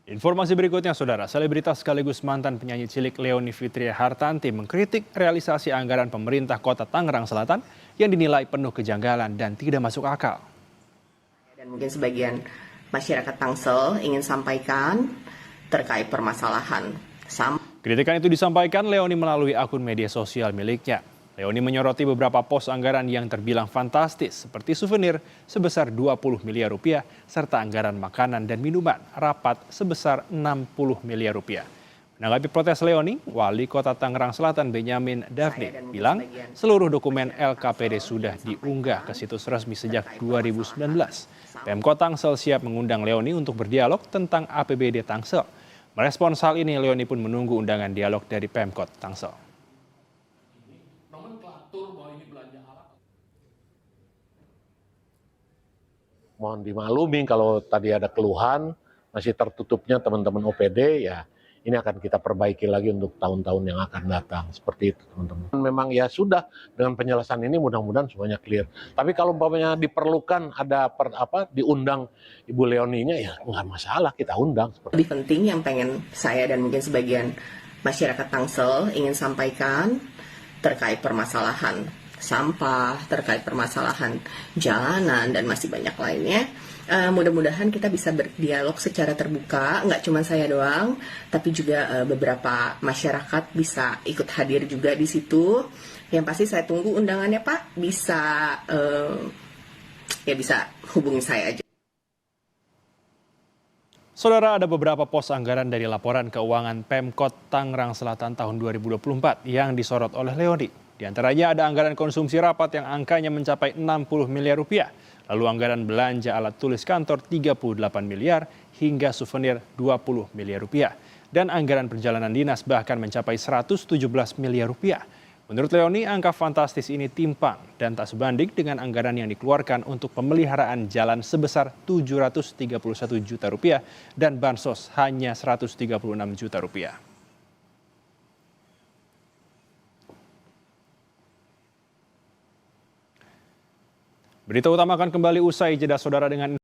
Informasi berikutnya, saudara, selebritas sekaligus mantan penyanyi cilik Leony Fitria Hartanti mengkritik realisasi anggaran pemerintah Kota Tangerang Selatan yang dinilai penuh kejanggalan dan tidak masuk akal. Dan mungkin sebagian masyarakat Tangsel ingin sampaikan terkait permasalahan Kritikan itu disampaikan Leony melalui akun media sosial miliknya. Leony menyoroti beberapa pos anggaran yang terbilang fantastis seperti souvenir sebesar 20 miliar rupiah serta anggaran makanan dan minuman rapat sebesar 60 miliar rupiah. Menanggapi protes Leony, Wali Kota Tangerang Selatan Benyamin Daphne bilang seluruh dokumen LKPD sudah diunggah ke situs resmi sejak 2019. Pemkot Tangsel siap mengundang Leony untuk berdialog tentang APBD Tangsel. Merespons hal ini, Leony pun menunggu undangan dialog dari Pemkot Tangsel. Mohon dimaklumi kalau tadi ada keluhan, masih tertutupnya teman-teman OPD, ya ini akan kita perbaiki lagi untuk tahun-tahun yang akan datang. Seperti itu teman-teman. Memang ya sudah, dengan penjelasan ini mudah-mudahan semuanya clear. Tapi kalau umpamanya diperlukan ada diundang Ibu Leoninya, ya nggak masalah, kita undang. Lebih penting yang pengen saya dan mungkin sebagian masyarakat Tangsel ingin sampaikan terkait permasalahan sampah, terkait permasalahan jalanan, dan masih banyak lainnya. Mudah-mudahan kita bisa berdialog secara terbuka, nggak cuma saya doang, tapi juga beberapa masyarakat bisa ikut hadir juga di situ. Yang pasti saya tunggu undangannya, Pak. Bisa bisa hubungi saya aja. Saudara, ada beberapa pos anggaran dari laporan keuangan Pemkot Tangerang Selatan tahun 2024 yang disorot oleh Leony. Di antaranya ada anggaran konsumsi rapat yang angkanya mencapai 60 miliar rupiah, lalu anggaran belanja alat tulis kantor 38 miliar hingga souvenir 20 miliar rupiah, dan anggaran perjalanan dinas bahkan mencapai 117 miliar rupiah. Menurut Leony, angka fantastis ini timpang dan tak sebanding dengan anggaran yang dikeluarkan untuk pemeliharaan jalan sebesar 731 juta rupiah dan bansos hanya 136 juta rupiah. Berita utama akan kembali usai jeda, saudara, dengan